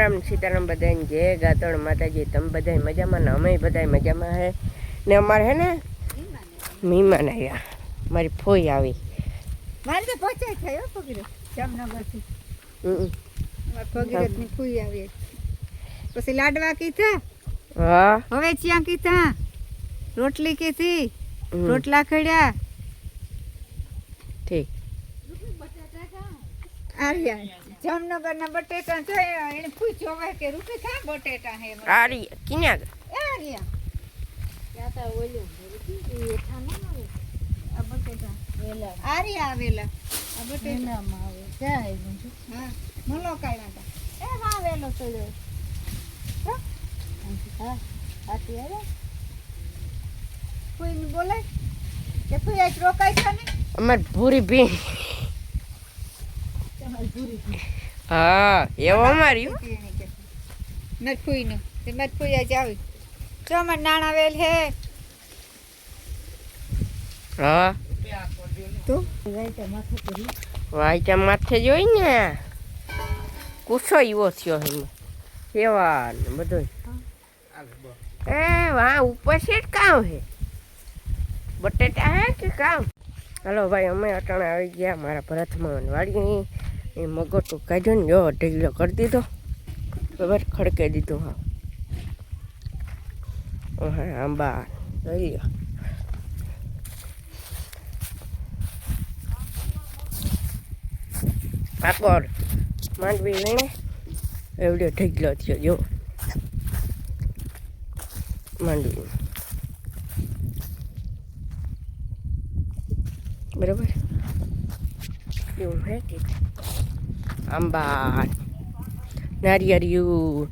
રામ સીતારામ બધાને જય ગાતણ માતાજી. તમે બધા મજામાં ને અમે બધા મજામાં હે ને. અમારે હે ને મહેમાન આવ્યા, મારી ફોઈ આવી. મારે તો પહોંચાય થયો પગડે જામનગરથી. પગડની ફોઈ આવી પછી લાડવા કીધા. હા હવે ચ્યાં કીધા રોટલી કીધી, રોટલા ખડ્યા. ઠીક. આર્યા જામનગરના બટેટા છે. એને પૂછ્યો હવે કે રૂપી ખા બટેટા હે આરી કિન્યા આર્યા ત્યાં તો ઓલ્યો એ ખાના આવે આ બટેટા વેલા આર્યા આવેલા આ બટેટા માં આવે ક્યાં આવી હા મલો કાઢ્યા હતા એ માં વેલો ચડ્યો હા આતી આવે કોઈ બોલે કે કોઈ આજ રોકાય છે ને અમાર ભૂરી ભી. હા એવો અમારી મત ફૂઈ નું મત ફૂઈ આજ આવી જો અમાર નાણા વેલ હે. હા તો વાઈટા માથે જોઈ ને કુસો એવો થયો એમાં સેવા ને બધું. એ વાહ ઉપર છે કામ હે બટેટા હે કે કામ. હાલો ભાઈ અમે અટાણે આવી ગયા મારા ભરતમાં વાળી. એ મગોટું કાઢ્યો ને જો ઢીલો કરી દીધો બરાબર ખડકે દીધો. હા હા આંબા લઈ લો. પાપડ માંડવી લઈને એવડો ઢીલો થયો જો માંડવી બરાબર એવું હે કે આંબા નારિયેળિયું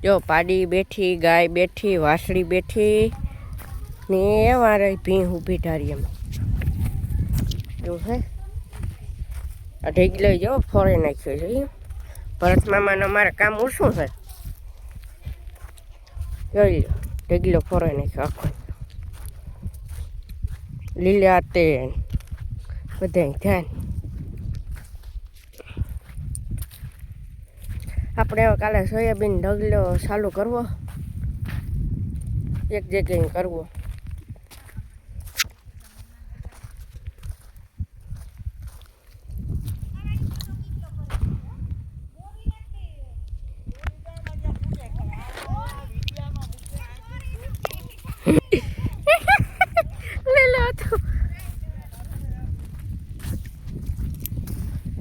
જો પાડી બેઠી, ગાય બેઠી, વાસળી બેઠી ને મારે ભીં ઊભી ધારી એમ એવું હે. આ ઢેગલો જો ફોરે નાખ્યો છે. ભરત મામાને અમારે કામ ઓછું છે. જોઈ લો ઢેગલો ફોરે નાખ્યો આખો લીલા તે બધા ધ્યાન. આપણે હવે કાલે સોયાબીન ઢગલો ચાલુ કરવો, એક જગ્યાએ કરવો.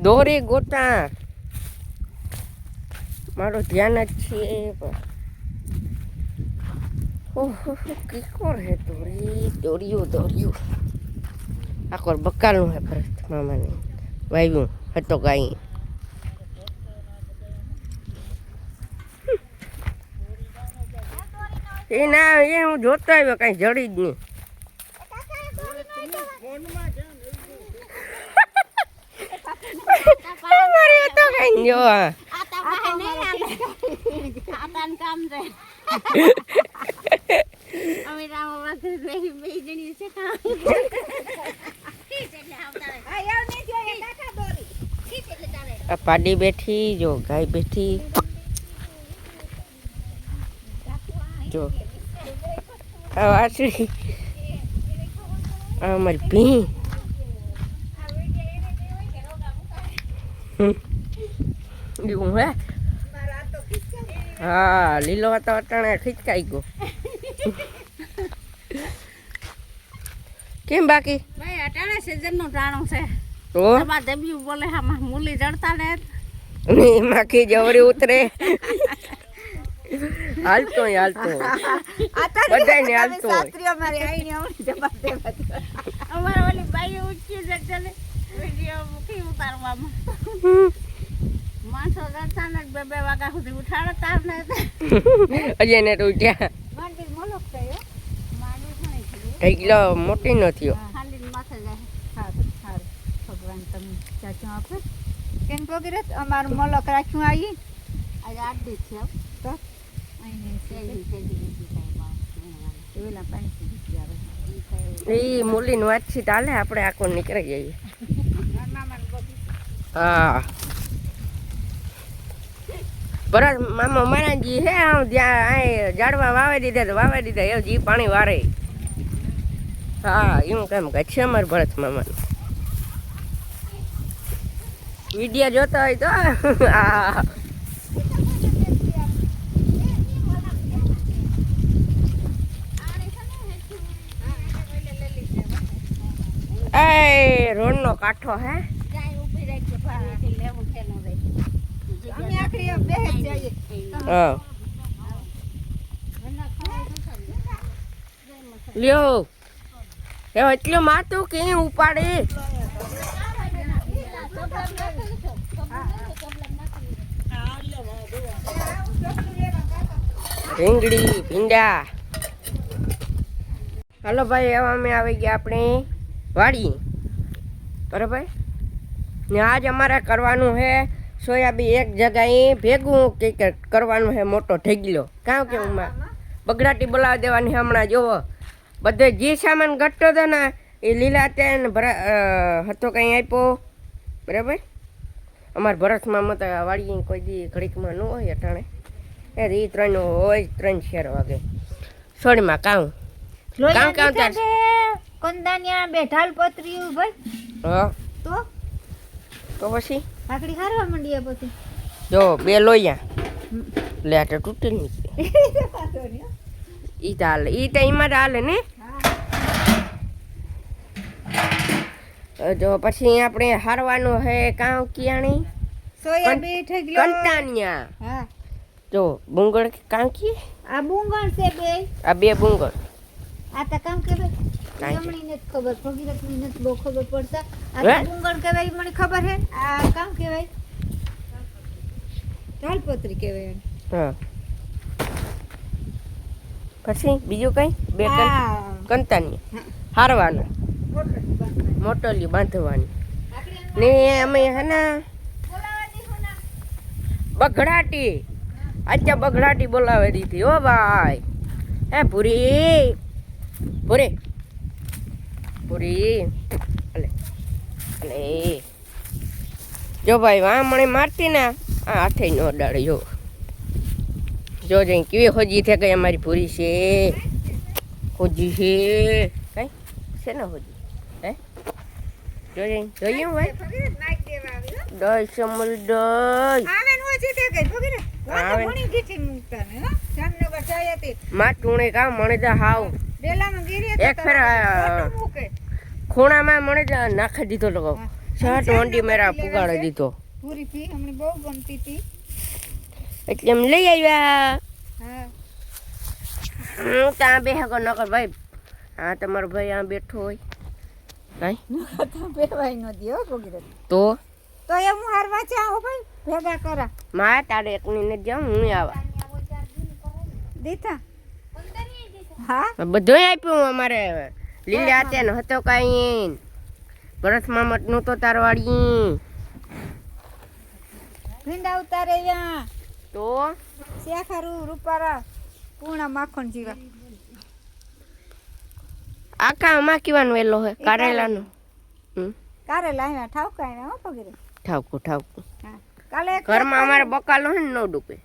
દોરી ગોતા મારું ધ્યાન જ છે. ઓહો કીકોર હે દોરી દોર્યું દોર્યું આખોર બકાલનું હે ભરત મામાને વાવ્યું હતો ગાઈ. એ ના એ હું જોતો આવ્યો કાંઈ જડી જ નહીં. જો પાડી બેઠી, જો ગાય બેઠી, જો આ વાસળી અમારી ભીં. એવું હે હા લીલો હતો અટાણે ખીચકાઈ ગયો. કેમ બાકી ભાઈ અટાણે સીઝન નું ટાણું છે તો દબ્યું બોલે આમાં મૂલી જડતા ને એમાં કી જવરી ઉતરે. હાલતો હાલતો બધાને હાલતો અમારે ઓલી બાઈ ઉઠી જશે ને વિડીયો મૂકી ઉતારવામાં. માણસો જડતા ને બે બે વાગ્યા સુધી ઉઠાડતા ને અજય ને તો ઉઠ્યા. માંડી મોલોક થયો માંડી ઢગલો મોટી નો થયો. હાંડી માથે જાય. સારું સારું ભગવાન તમે ચાચું આપે કેમ પગરત અમારું મોલોક રાખ્યું આવી આજે 8 દિવસ છે તો એ મૂલીની વાતચીત હાલે આપણે આખો નીકળી જઈએ. હા પરત મામા મારા જી હે આમ જ્યાં આ ઝાડવા વાવી દીધા તો વાવી દીધા એવું જી પાણી વારે. હા એવું કેમ કે છે અમારે ભરત મામાનું. વિડીયો જોતા હોય તો હા એ રોડ નો કાંઠો હે. હા લ્યો એ એટલું માતું કે ઉપાડે. રીંગણી ભીંડા. હાલો ભાઈ હવે અમે આવી ગયા આપણે વાડી બરાબર ને. આજ અમારે કરવાનું છે સોયાબીન એક જગ્યાએ ભેગું કંઈક કરવાનું છે મોટો ઢગલો. કાં કે હું બગડાટી બોલાવી દેવાની હમણાં જોવો બધો જે સામાન ઘટતો હતો ને એ લીલા તેન હતો કંઈ આપ્યો બરાબર. અમારા ભરતમાં મત વાડીએ કોઈ દી ઘડીકમાં ન હોય અટાણે એ 3 હોય 3-4 વાગે સોડીમાં કામ કામ કામ કંદાનિયા બેઠાલ પતરી ભાઈ. હા તો પછી લાકડી ખારવા માંડી પછી જો 2 લોયા લે આ તૂટી નહીં. ઈ તો હાલે ઈ તો એમાં જ હાલે ને. જો પછી આપણે હારવાનું હે કાં કિયાણી સોયાબીન ઠગલો કંટાનિયા. હા જો બુંગળ કાંકી આ બુંગણ છે બે આ 2 બુંગળ આ તો કામ કે ભાઈ હમણી ને ખબર ભગીરથ ની ને બહુ ખબર પડતા. આ તો બુંગણ કહેવાય મને ખબર હે. આ કામ કહેવાય તાલપત્રી કહેવાય. હા પછી બીજું કઈ 2 કંટાનિયા હારવાનું મોટોલી બાંધવાની ને અમે હે ને બગડાટી अच्छा बगड़ाटी बोलावे दी थी ओ भाई है पूरी पूरी पूरी अले अले जो भाई वहाँ मने मारती ना हाथे नो डाले जो जई केवी खोजी थे गई हमारी पूरी से खोजी है कई से ना खोजी है जो जई જોયું ભાઈ દઈ સમલ દઈ આને નો છે તે ગઈ ભગીરે વાતો ઘણી ગીઠી મૂકતા ને જામનગર જાય તે માં ટુણે કા મણે જા હાવ બેલામાં ગીરી એક ફેર ખૂણામાં મણે જા નાખી દીધો લગો શર્ટ વંડી મેરા પુગાડી દીધો પૂરી પી હમણે બહુ ગમતી હતી એટલે એમ લઈ આવ્યા. હા હું ત્યાં બેહકો નકર ભાઈ હા તમારો ભાઈ આ બેઠો હોય કાઈ નકર બેવાય ન દિયો ભગીરે તો એ હું હારવા ચાહો ભાઈ ભેગા કરા માં તારે એકની ને જાઉં હું આવા દીધા હા બધું આપ્યું અમારે લીલા હાથે ને હતો કાઈ ભરત મામત નું તો તારવાડી ભીંડા ઉતારે યા તો શેખારું રૂપારા પૂર્ણા માખણ જીવા આખા માં કીવાનું વેલો હે કારેલાનો કારેલા અહીંયા ઠાવકા એને હો પગરે ઠાવકું ઠાવકું હા કાલે ઘરમાં અમારે બકાલો હે ને નો ડૂબે.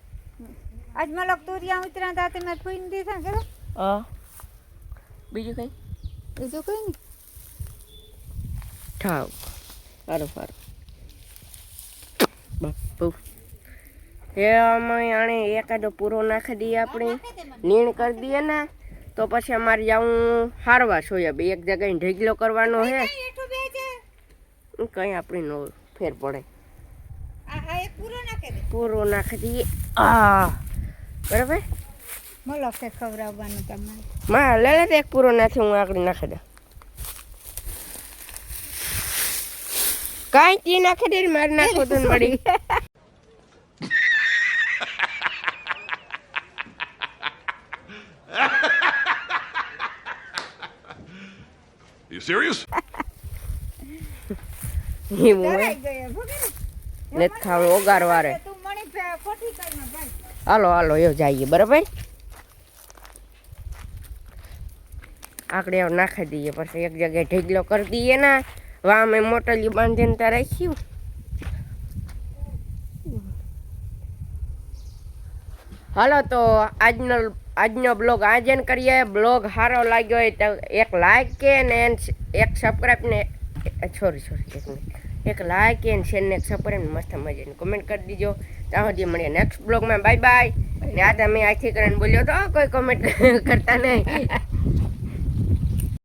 આજ મલક તુરિયા ઉતરા તા તે મે ફૂઈન દીધા કે બીજું કઈ બીજું કઈ નહીં ઠાવ સારું સારું બાપુ એ અમે આણે એકાદો પૂરો નાખી દઈએ આપણે નીણ કરી દઈએ ને તો પછી અમારે જાઉં હારવા સોયાબીન એક જગ્યાએ ઢગલો કરવાનો હે કઈ આપણે નો ફેર પડે પૂરો નાખી દઈએ બરાબર મલક કે ખવડાવવાનું તમારે માં લે લે એક પૂરો નાખી હું આગળ નાખી દઉં કાંઈ તી નાખી દે મારે નાખો તો મળી You serious? net ખાવું ઓગાર વારે હાલો હાલો એવું જઈએ બરાબર આકડે નાખી દઈએ પછી એક જગ્યાએ ઢગલો કરી દઈએ ને વા અમે મોટલી બાંધીને ત્યાં રાખ્યું હાલો તો આજનો બ્લોગ આજન કરીએ. બ્લોગ સારો લાગ્યો હોય તો એક લાઈક કે ને એક સબસ્ક્રાઈબ ને એક લાઈક કે શેર ને એક સબસ્ક્રાઈબ ને મસ્ત મજાની કમેન્ટ કરી દીજો. ત્યાં સુધી મળીએ નેક્સ્ટ બ્લોગમાં. Bye bye. ને આ તમે આથી કરીને બોલ્યો તો કોઈ કમેન્ટ કરતા નહીં.